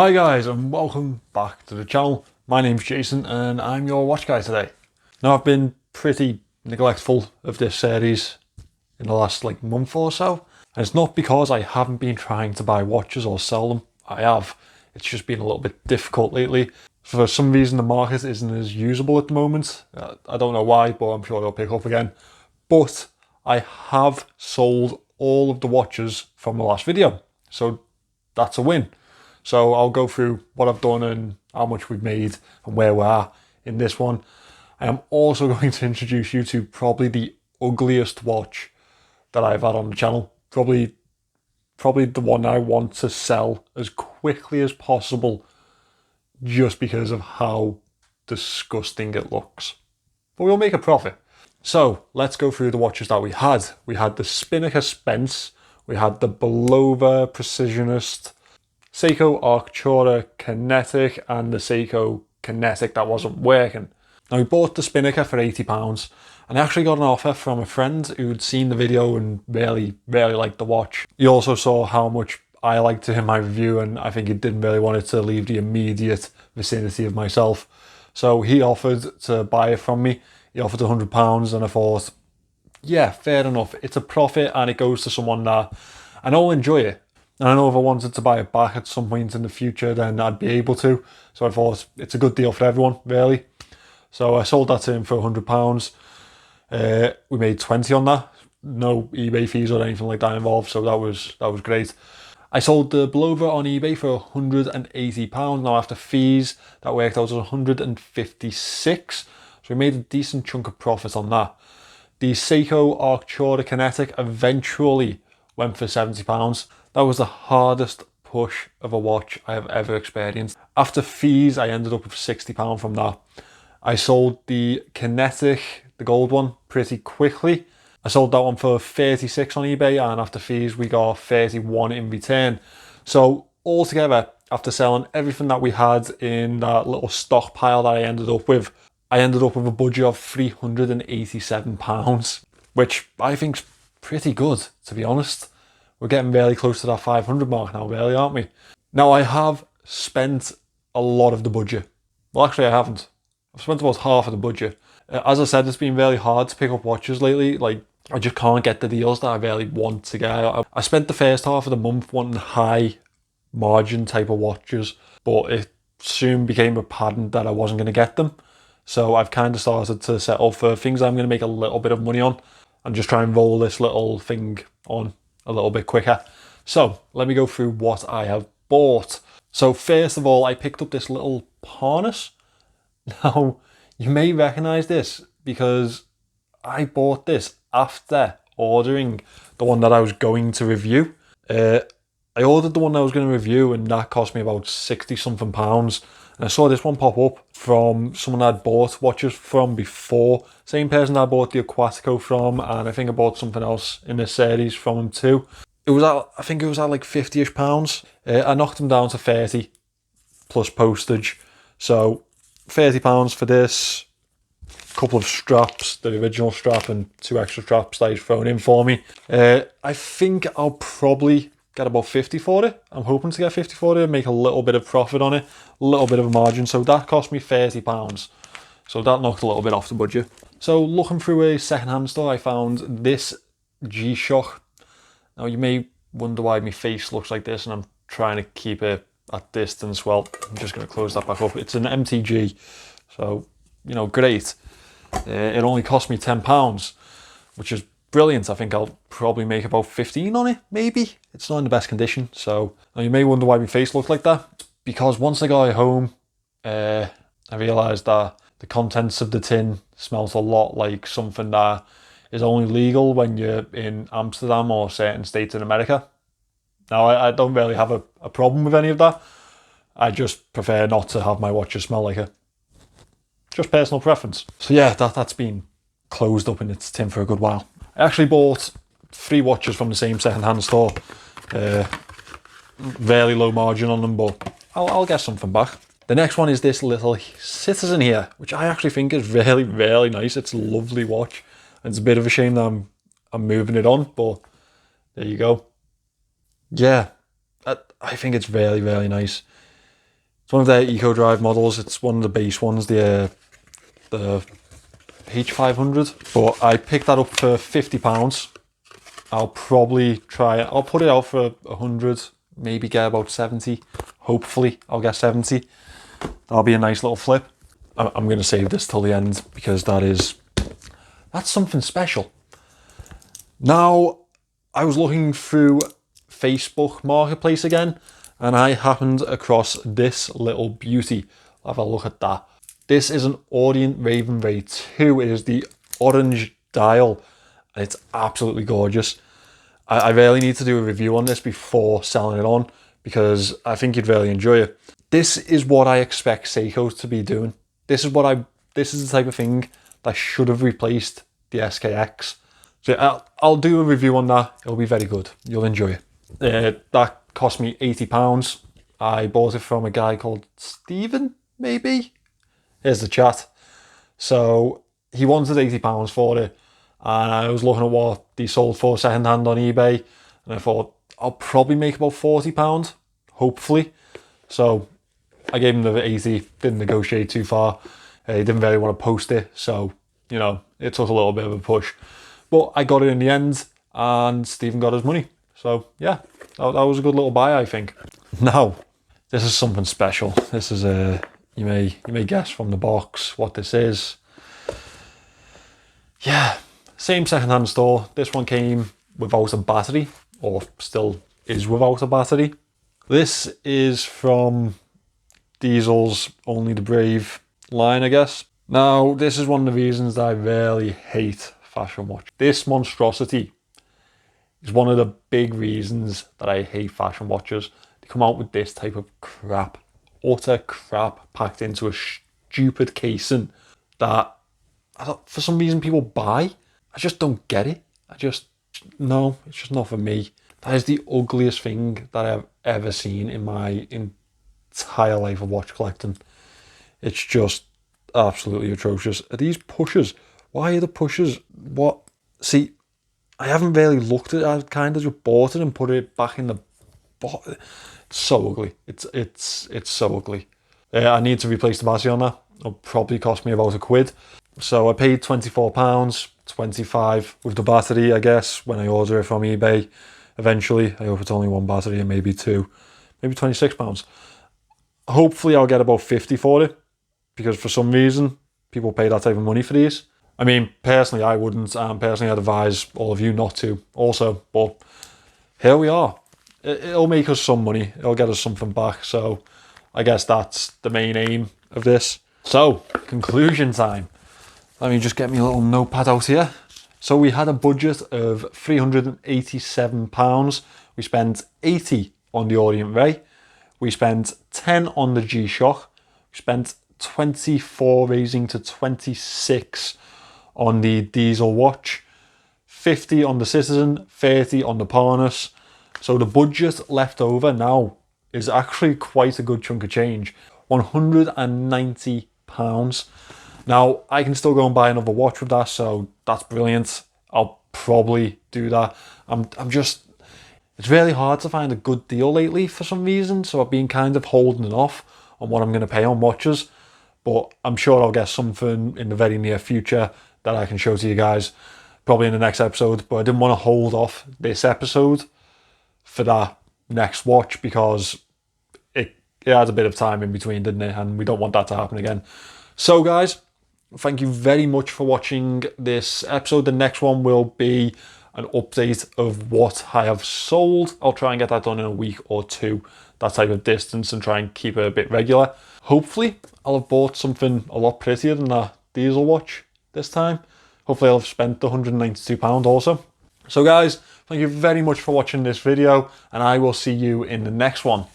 Hi guys and welcome back to the channel. My name's Jason and I'm your watch guy today. Now I've been pretty neglectful of this series in the last month or so. And it's not because I haven't been trying to buy watches or sell them. I have. It's just been a little bit difficult lately. For some reason the market isn't as usable at the moment. I don't know why, but I'm sure it'll pick up again. But I have sold all of the watches from the last video. So that's a win. So I'll go through what I've done and how much we've made and where we are in this one. I am also going to introduce you to probably the ugliest watch that I've had on the channel. Probably the one I want to sell as quickly as possible just because of how disgusting it looks. But we'll make a profit. So let's go through the watches that we had. We had the Spinnaker Spence, we had the Bulova Precisionist, Seiko Arctura Kinetic, and the Seiko Kinetic that wasn't working. Now we bought the Spinnaker for £80 and I actually got an offer from a friend who'd seen the video and really liked the watch. He also saw how much I liked it in my review and I think he didn't really want it to leave the immediate vicinity of myself. So he offered to buy it from me. He offered £100 and I thought, yeah, fair enough. It's a profit and it goes to someone that I know will enjoy it. And I know if I wanted to buy it back at some point in the future, then I'd be able to. So I thought it's a good deal for everyone, really. So I sold that to him for £100. We made 20 on that. No eBay fees or anything like that involved, so that was great. I sold the Bulova on eBay for £180. Now after fees, that worked out as 156. So we made a decent chunk of profit on that. The Seiko Arctura Kinetic eventually went for £70. That was the hardest push of a watch I have ever experienced. After fees, I ended up with £60 from that. I sold the Kinetic, the gold one, pretty quickly. I sold that one for 36 on eBay and after fees we got 31 in return. So altogether, after selling everything that we had in that little stockpile that I ended up with a budget of £387, which I think's pretty good, to be honest. We're getting really close to that 500 mark now, really, aren't we? Now, I have spent a lot of the budget. Well, actually, I haven't. I've spent about half of the budget. As I said, it's been really hard to pick up watches lately. I just can't get the deals that I really want to get. I spent the first half of the month wanting high margin type of watches, but it soon became a pattern that I wasn't going to get them. So I've kind of started to set up for things I'm going to make a little bit of money on and just try and roll this little thing on a little bit quicker. So let me go through what I have bought. So first of all, I picked up this little harness. Now you may recognize this because I bought this after ordering the one that I was going to review. I ordered the one I was going to review and that cost me about 60 something pounds. And I saw this one pop up from someone I'd bought watches from before. Same person I bought the Aquatico from, and I think I bought something else in this series from him too. I think it was at like 50-ish pounds. I knocked him down to 30 plus postage. So £30 for this. Couple of straps, the original strap and 2 extra straps that he's thrown in for me. I think I'll probably get about 50 for it. I'm hoping to get 50 for it and make a little bit of profit on it, a little bit of a margin. So that cost me £30. So that knocked a little bit off the budget. So looking through a secondhand store, I found this G-Shock. Now you may wonder why my face looks like this and I'm trying to keep it at distance. Well, I'm just going to close that back up. It's an MTG, so, you know, great. It only cost me £10, which is brilliant. I think I'll probably make about 15 on it, maybe. It's not in the best condition, so now you may wonder why my face looked like that. Because once I got it home, I realised that the contents of the tin smelt a lot like something that is only legal when you're in Amsterdam or certain states in America. Now, I don't really have a problem with any of that. I just prefer not to have my watches smell like it. Just personal preference. So yeah, that's been closed up in its tin for a good while. I actually bought 3 watches from the same second-hand store. Very low margin on them, but I'll get something back. The next one is this little Citizen here, which I actually think is really nice. It's a lovely watch. And it's a bit of a shame that I'm moving it on, but there you go. Yeah, I think it's really nice. It's one of their Eco Drive models. It's one of the base ones, the H500. But I picked that up for £50. I'll probably try it. I'll put it out for 100, maybe get about 70. Hopefully I'll get 70. That'll be a nice little flip. I'm going to save this till the end because that's something special. Now, I was looking through Facebook Marketplace again, and I happened across this little beauty. Have a look at that. This is an Orient Raven Ray 2. It is the orange dial, and it's absolutely gorgeous. I really need to do a review on this before selling it on because I think you'd really enjoy it. This is what I expect Seiko to be doing. This is the type of thing that should have replaced the SKX. So I'll do a review on that. It'll be very good. You'll enjoy it. That cost me £80. I bought it from a guy called Stephen, maybe? Here's the chat. So he wanted £80 for it. And I was looking at what they sold for second hand on eBay. And I thought, I'll probably make about £40, hopefully. So I gave him the 80, didn't negotiate too far. He didn't really want to post it. So, you know, it took a little bit of a push. But I got it in the end and Stephen got his money. So yeah, that was a good little buy, I think. Now, this is something special. This is you may guess from the box what this is. Yeah, same second-hand store. This one came without a battery, or still is without a battery. This is from Diesel's Only the Brave line, I guess. Now, this is one of the reasons that I really hate fashion watch. This monstrosity is one of the big reasons that I hate fashion watches. They come out with this type of crap, utter crap, packed into a stupid casing that for some reason people buy. I just don't get it. No, it's just not for me. That is the ugliest thing that I've ever seen in my entire life of watch collecting. It's just absolutely atrocious. Are these pushers? Why are the pushers? What? See, I haven't really looked at it. I kind of just bought it and put it back in the box. It's so ugly. It's so ugly. I need to replace the battery on that. It'll probably cost me about £1. So I paid £24, 25 with the battery, I guess, when I order it from eBay. Eventually, I hope it's only one battery and maybe two, maybe £26. Hopefully I'll get about 50 for it, because for some reason, people pay that type of money for these. I mean, personally, I wouldn't, and personally I'd advise all of you not to also, but here we are. It'll make us some money, it'll get us something back, so I guess that's the main aim of this. So, conclusion time. Let me just get me a little notepad out here. So we had a budget of £387. We spent 80 on the Orient Ray. We spent 10 on the G-Shock. We spent 24, raising to 26 on the Diesel watch. 50 on the Citizen, 30 on the Parnas. So the budget left over now is actually quite a good chunk of change. £190. Now, I can still go and buy another watch with that, so that's brilliant. I'll probably do that. It's really hard to find a good deal lately for some reason, so I've been kind of holding off on what I'm going to pay on watches, but I'm sure I'll get something in the very near future that I can show to you guys, probably in the next episode, but I didn't want to hold off this episode for that next watch because it had a bit of time in between, didn't it? And we don't want that to happen again. So guys, thank you very much for watching this episode. The next one will be an update of what I have sold. I'll try and get that done in a week or two, that type of distance, and try and keep it a bit regular. Hopefully I'll have bought something a lot prettier than that Diesel watch this time. Hopefully I'll have spent the £192 also. So guys, thank you very much for watching this video, and I will see you in the next one.